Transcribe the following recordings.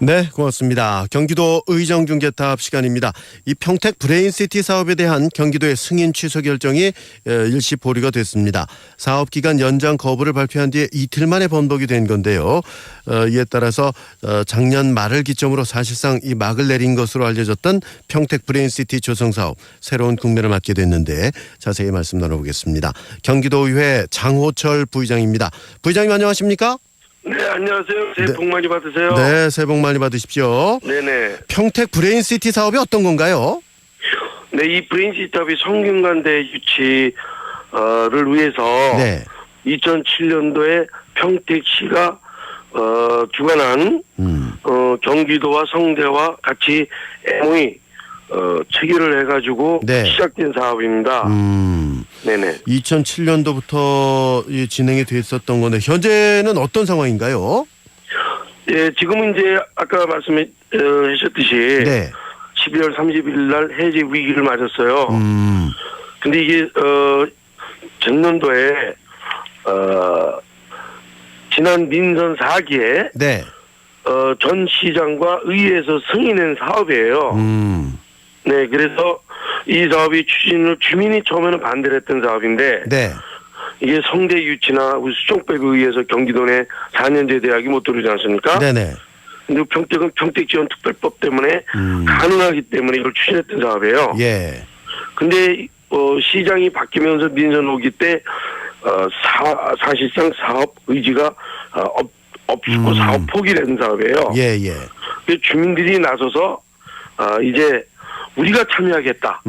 네, 고맙습니다. 경기도 의정중개탑 시간입니다. 이 평택 브레인시티 사업에 대한 경기도의 승인 취소 결정이 일시 보류가 됐습니다. 사업 기간 연장 거부를 발표한 뒤에 이틀 만에 번복이 된 건데요. 이에 따라서 작년 말을 기점으로 사실상 이 막을 내린 것으로 알려졌던 평택 브레인시티 조성 사업 새로운 국면을 맞게 됐는데 자세히 말씀 나눠보겠습니다. 경기도의회 장호철 부의장입니다. 부의장님 안녕하십니까? 네, 안녕하세요. 새해 복 많이 받으세요. 네, 새해 복 많이 받으십시오. 네네. 평택 브레인시티 사업이 어떤 건가요? 네, 이 브레인시티 사업이 성균관대 유치를 위해서 네. 2007년도에 평택시가 주관한 경기도와 성대와 같이 MOE 체결을 해가지고 네. 시작된 사업입니다. 네네. 2007년도부터 진행이 됐었던 건데 현재는 어떤 상황인가요? 예, 지금은 이제 아까 말씀하셨듯이 네. 12월 30일 날 해제 위기를 맞았어요. 근데 이게 전년도에 지난 민선 4기에 네. 전 시장과 의회에서 승인한 사업이에요. 네, 그래서 이 사업이 추진을 주민이 처음에는 반대를 했던 사업인데 네. 이게 성대 유치나 수종백에 의해서 경기도 내 4년제 대학이 못 들어오지 않습니까? 네네. 근데 평택은 평택지원특별법 때문에 가능하기 때문에 이걸 추진했던 사업이에요. 예. 근데 시장이 바뀌면서 민선 오기 때 사실상 사업 의지가 없고 사업 포기를 한 사업이에요. 예, 예. 그래서 주민들이 나서서 이제 우리가 참여하겠다.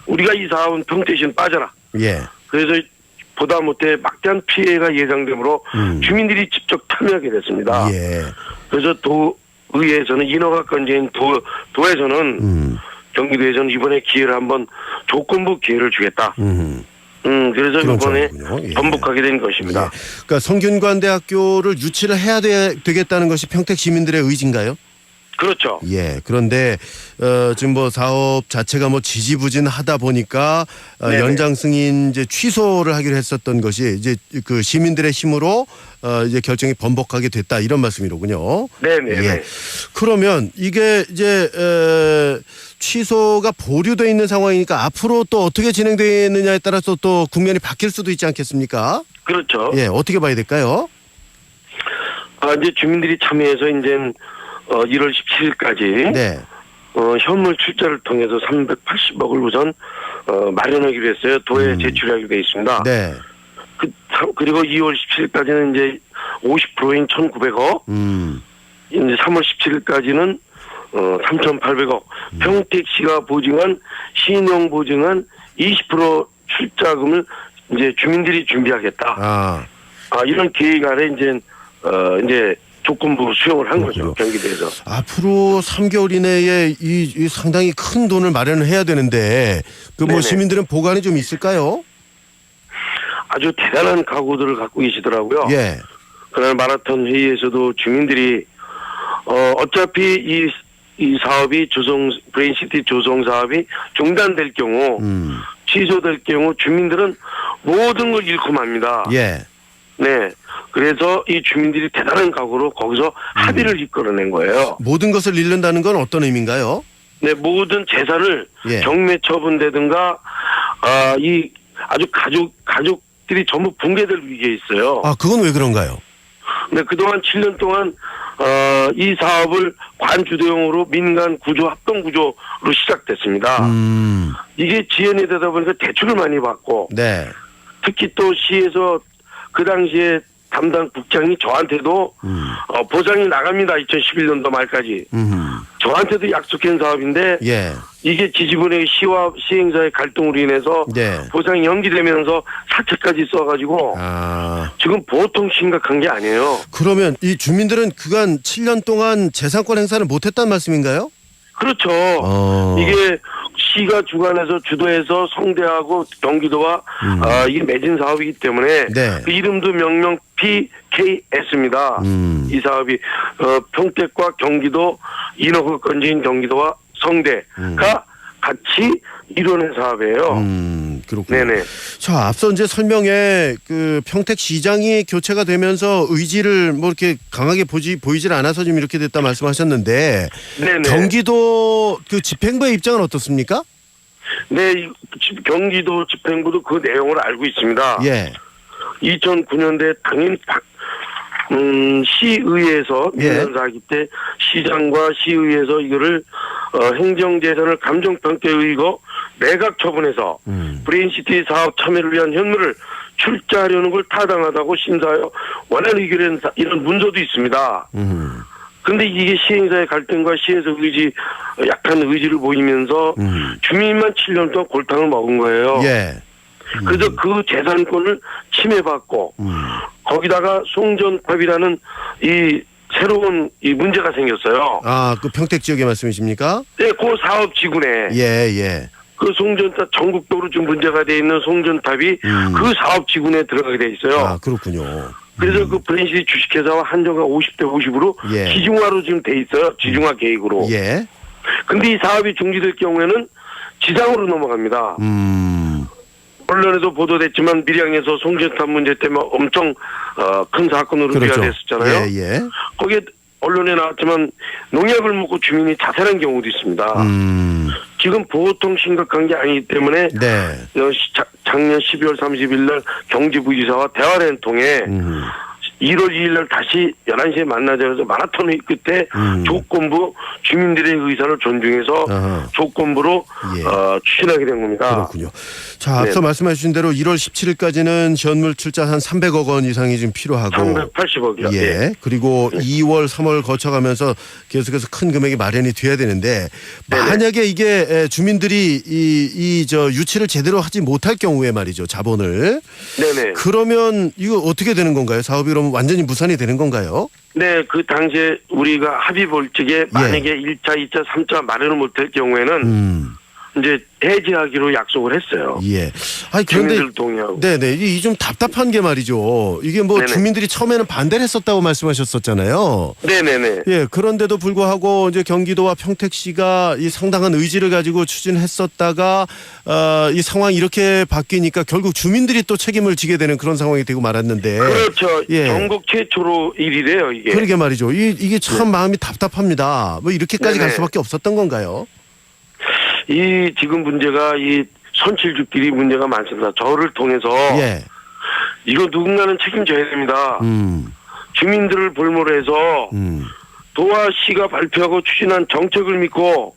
우리가 이 사업은 평택시는 빠져라. 예. 그래서 보다 못해 막대한 피해가 예상되므로 주민들이 직접 참여하게 됐습니다. 예. 그래서 도의회에서는 인허가 건지인 도에서는 경기도에서는 이번에 기회를 한번 조건부 기회를 주겠다. 그래서 이번에 예. 번복하게 된 것입니다. 예. 그러니까 성균관대학교를 유치를 해야 되겠다는 것이 평택 시민들의 의지인가요? 그렇죠. 예. 그런데 지금 뭐 사업 자체가 뭐 지지부진하다 보니까 연장 승인 이제 취소를 하기로 했었던 것이 이제 그 시민들의 힘으로 이제 결정이 번복하게 됐다 이런 말씀이로군요. 네네. 예. 그러면 이게 이제 취소가 보류돼 있는 상황이니까 앞으로 또 어떻게 진행되느냐에 따라서 또 국면이 바뀔 수도 있지 않겠습니까? 그렇죠. 예. 어떻게 봐야 될까요? 이제 주민들이 참여해서 이제 1월 17일까지 네. 현물 출자를 통해서 380억을 우선 마련하기로 했어요. 도에 제출하기로 되어 있습니다. 네. 그리고 2월 17일까지는 이제 50%인 1,900억, 이제 3월 17일까지는 3,800억. 평택시가 보증한 신용 보증한 20% 출자금을 이제 주민들이 준비하겠다. 이런 계획 아래 이제 조건부 수용을 한 거죠. 경기도에서. 앞으로 3개월 이내에 이 상당히 큰 돈을 마련을 해야 되는데 그 뭐 시민들은 보관이 좀 있을까요? 아주 대단한 각오들을 갖고 계시더라고요. 예. 그날 마라톤 회의에서도 주민들이 어차피 이 사업이 브레인시티 조성 사업이 중단될 경우 취소될 경우 주민들은 모든 걸 잃고 맙니다. 예. 네. 그래서 이 주민들이 대단한 각오로 거기서 합의를 이끌어낸 거예요. 모든 것을 잃는다는 건 어떤 의미인가요? 네, 모든 재산을 경매 처분되든가 이 아주 가족들이 전부 붕괴될 위기에 있어요. 그건 왜 그런가요? 네, 그동안 7년 동안 이 사업을 관주도형으로 민간 구조 합동 구조로 시작됐습니다. 이게 지연이 되다 보니까 대출을 많이 받고 네. 특히 또 시에서 그 당시에 담당 국장이 저한테도 보상이 나갑니다. 2011년도 말까지. 저한테도 약속한 사업인데 이게 지지분의 시와 시행사의 갈등으로 인해서 보상이 연기되면서 사채까지 써가지고 지금 보통 심각한 게 아니에요. 그러면 이 주민들은 그간 7년 동안 재산권 행사를 못했단 말씀인가요? 그렇죠. 이게 시가 주관해서 주도해서 성대하고 경기도와 이게 매진 사업이기 때문에 그 이름도 명명 PKS입니다. 이 사업이 평택과 경기도 인허가 건지인 경기도와 성대가 같이 이뤄낸 사업이에요. 그렇군요. 네네. 자, 앞서 이제 설명에 그 평택시장이 교체가 되면서 의지를 뭐 이렇게 강하게 보이질 않아서 좀 이렇게 됐다 말씀하셨는데 네네. 경기도 그 집행부의 입장은 어떻습니까? 네, 경기도 집행부도 그 내용을 알고 있습니다. 예. 2009년대 당연히 시의회에서 민원사기 때 시장과 시의회에서 이거를 행정재산을 감정평가에 의거 매각 처분해서 브레인시티 사업 참여를 위한 현물을 출자하려는 걸 타당하다고 심사하여 원안 의결한 이런 문서도 있습니다. 근데 이게 시행사의 갈등과 시에서 약한 의지를 보이면서 주민만 7년 동안 골탕을 먹은 거예요. 예. 그래서 그 재산권을 침해받고 거기다가 송전탑이라는 이 새로운 이 문제가 생겼어요. 아, 그 평택 지역의 말씀이십니까? 네, 그 사업 지구내. 예. 그 송전탑 전국적으로 좀 문제가 돼 있는 송전탑이 그 사업 지구내에 들어가게 돼 있어요. 아, 그렇군요. 그래서 그 브랜시 주식회사와 한정가 50대 50으로 예. 지중화로 지금 돼 있어요. 지중화 계획으로. 예. 근데 이 사업이 중지될 경우에는 지상으로 넘어갑니다. 언론에도 보도됐지만 밀양에서 송전탑 문제 때문에 엄청 큰 사건으로 그렇죠. 비화가 됐었잖아요. 예. 거기에 언론에 나왔지만 농약을 먹고 주민이 자살한 경우도 있습니다. 지금 보통 심각한 게 아니기 때문에 네. 작년 12월 30일 날 경기부지사와 대화를 통해 1월 2일 날 다시 11시에 만나자 해서 마라톤 회의 끝에 조건부 주민들의 의사를 존중해서 조건부로 예. 추진하게 된 겁니다. 그렇군요. 자, 앞서 말씀해 주신 대로 1월 17일까지는 현물 출자 한 300억 원 이상이 좀 필요하고 380억이요. 예. 그리고 2월, 3월 거쳐가면서 계속해서 큰 금액이 마련이 돼야 되는데 만약에 이게 주민들이 저 유치를 제대로 하지 못할 경우에 말이죠. 자본을. 네네. 그러면 이거 어떻게 되는 건가요? 사업이 그러면 완전히 무산이 되는 건가요? 네, 그 당시에 우리가 합의 볼 적에 만약에 1차, 2차, 3차 마련을 못할 경우에는 이제 해지하기로 약속을 했어요. 예. 아니 그런데 주민들 동의하고. 네네 이 좀 답답한 게 말이죠. 이게 뭐 네네. 주민들이 처음에는 반대를 했었다고 말씀하셨었잖아요. 네네네. 예. 그런데도 불구하고 이제 경기도와 평택시가 이 상당한 의지를 가지고 추진했었다가 이 상황이 이렇게 바뀌니까 결국 주민들이 또 책임을 지게 되는 그런 상황이 되고 말았는데. 그렇죠. 예. 전국 최초로 일이래요, 이게. 그러게 말이죠. 이게 참 마음이 답답합니다. 뭐 이렇게까지 갈 네네. 수밖에 없었던 건가요? 이 지금 문제가 이 선출직들이 문제가 많습니다. 저를 통해서 예. 이거 누군가는 책임져야 됩니다. 주민들을 볼모로 해서 도와 시가 발표하고 추진한 정책을 믿고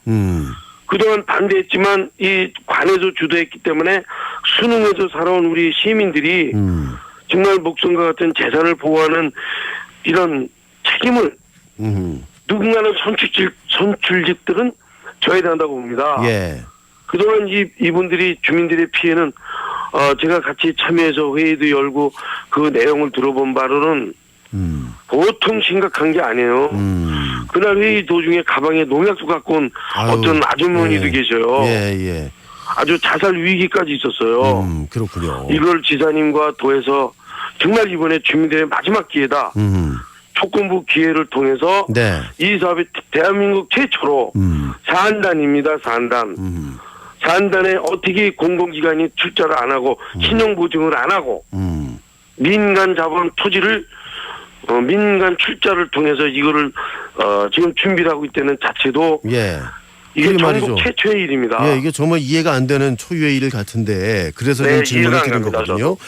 그동안 반대했지만 이 관에서 주도했기 때문에 수능에서 살아온 우리 시민들이 정말 목숨과 같은 재산을 보호하는 이런 책임을 누군가는 선출직들은 져야 된다고 봅니다. 예. 그동안 이분들이 주민들의 피해는 제가 같이 참여해서 회의도 열고 그 내용을 들어본 바로는 보통 심각한 게 아니에요. 그날 회의 도중에 가방에 농약도 갖고 온 어떤 아주머니도 계셔요. 예. 아주 자살 위기까지 있었어요. 그렇군요. 이걸 지사님과 도에서 정말 이번에 주민들의 마지막 기회다. 조건부 기회를 통해서 네. 이 사업이 대한민국 최초로 사안단입니다. 사안단. 사안단에 어떻게 공공기관이 출자를 안 하고 신용보증을 안 하고 민간 자본 토지를 민간 출자를 통해서 이거를 지금 준비를 하고 있다는 자체도 예. 이게 그게 전국 말이죠. 최초의 일입니다. 예, 이게 정말 이해가 안 되는 초유의 일 같은데 그래서 네, 좀 질문을 이해가 안 드린 갑니다, 거거든요. 저도.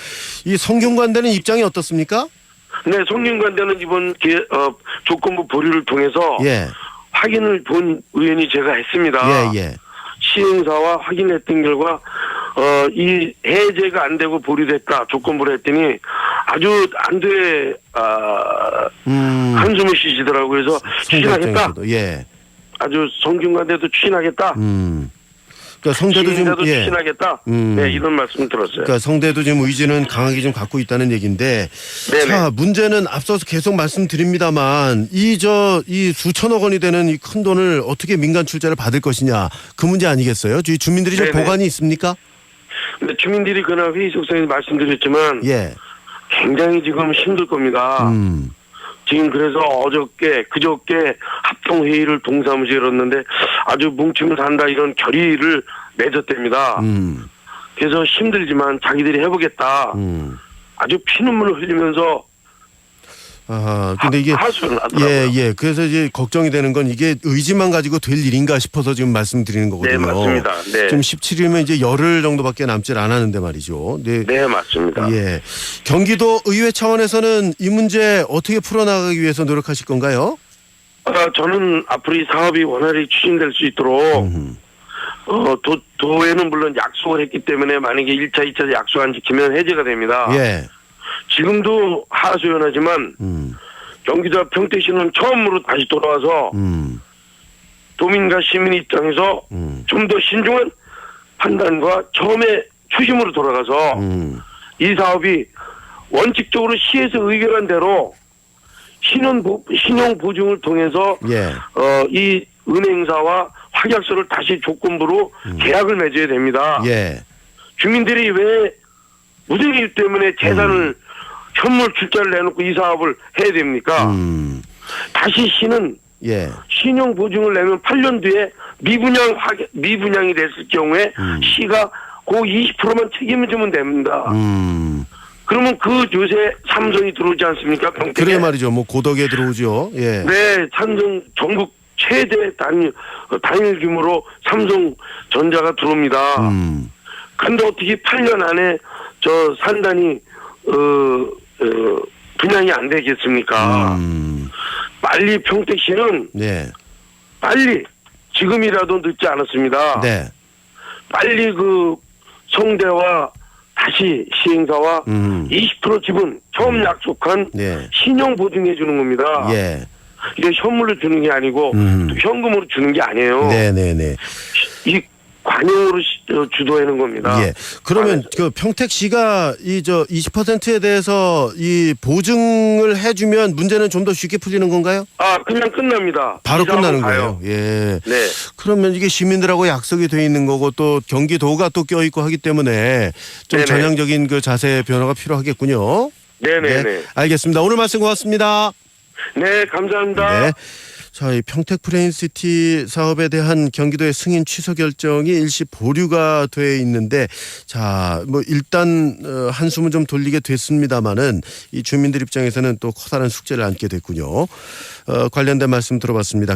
이 성균관대는 입장이 어떻습니까? 네, 송윤관대는 이번 조건부 보류를 통해서 예. 확인을 본 의원이 제가 했습니다. 예. 시행사와 확인했던 결과 이 해제가 안 되고 보류됐다 조건부를 했더니 아주 안 돼 한숨을 쉬시더라고요. 그래서 추진하겠다. 입장에서도. 예. 아주 성균관대도 추진하겠다. 그러니까 성대도 시행사도 좀 추진하겠다. 네, 이런 말씀을 들었어요. 그러니까 성대도 지금 의지는 강하게 좀 갖고 있다는 얘기인데, 네네. 자 문제는 앞서서 계속 말씀드립니다만 이 수천억 원이 되는 이 큰 돈을 어떻게 민간 출자를 받을 것이냐 그 문제 아니겠어요? 이 주민들이 좀 네네. 보관이 있습니까? 근데 주민들이 그날 회의 속상에서 말씀드렸지만 예. 굉장히 지금 힘들 겁니다. 지금 그래서 그저께 합동회의를 동사무실에 열었는데 아주 뭉치면 산다 이런 결의를 맺었답니다. 그래서 힘들지만 자기들이 해보겠다. 아주 피눈물을 흘리면서 근데 이게 하소연을 하더라고요. 예. 그래서 이제 걱정이 되는 건 이게 의지만 가지고 될 일인가 싶어서 지금 말씀드리는 거거든요. 네, 맞습니다. 네. 지금 17일이면 이제 열흘 정도밖에 남질 않았는데 말이죠. 네. 네, 맞습니다. 예. 경기도 의회 차원에서는 이 문제 어떻게 풀어나가기 위해서 노력하실 건가요? 저는 앞으로 이 사업이 원활히 추진될 수 있도록 도에는 물론 약속을 했기 때문에 만약에 1차, 2차 약속 안 지키면 해제가 됩니다. 예. 지금도 하소연하지만 경기도와 평택시는 처음으로 다시 돌아와서 도민과 시민 입장에서 좀 더 신중한 판단과 처음에 초심으로 돌아가서 이 사업이 원칙적으로 시에서 의결한 대로 신용 보증을 통해서 예. 이 은행사와 확약서를 다시 조건부로 계약을 맺어야 됩니다. 예. 주민들이 왜 무슨 이유 때문에 재산을 현물 출자를 내놓고 이 사업을 해야 됩니까? 다시 시는 예. 신용 보증을 내면 8년 뒤에 미분양이 됐을 경우에 시가 그 20%만 책임을 지면 됩니다. 그러면 그 요새 삼성이 들어오지 않습니까? 평택에. 그래 말이죠. 뭐 고덕에 들어오죠. 예. 네, 삼성 전국 최대 단일 규모로 삼성전자가 들어옵니다. 근데 어떻게 8년 안에 저 산단이 분양이 안 되겠습니까? 빨리 평택시는 네. 빨리 지금이라도 늦지 않았습니다. 네. 빨리 그 성대와 다시 시행사와 20% 지분 처음 약속한 네. 신용 보증해 주는 겁니다. 예. 이게 현물로 주는 게 아니고 또 현금으로 주는 게 아니에요. 네네네. 이 관용으로 주도하는 겁니다. 예. 그러면 그 평택시가 이 20%에 대해서 이 보증을 해주면 문제는 좀 더 쉽게 풀리는 건가요? 그냥 끝납니다. 바로 끝나는 가요. 거예요. 예. 네. 그러면 이게 시민들하고 약속이 돼 있는 거고 또 경기도가 또 껴있고 하기 때문에 좀 네네. 전향적인 그 자세 변화가 필요하겠군요. 네네네. 네. 알겠습니다. 오늘 말씀 고맙습니다. 네, 감사합니다. 네. 자, 이 평택 브레인시티 사업에 대한 경기도의 승인 취소 결정이 일시 보류가 돼 있는데, 자, 뭐 일단 한숨은 좀 돌리게 됐습니다만은 이 주민들 입장에서는 또 커다란 숙제를 안게 됐군요. 관련된 말씀 들어봤습니다.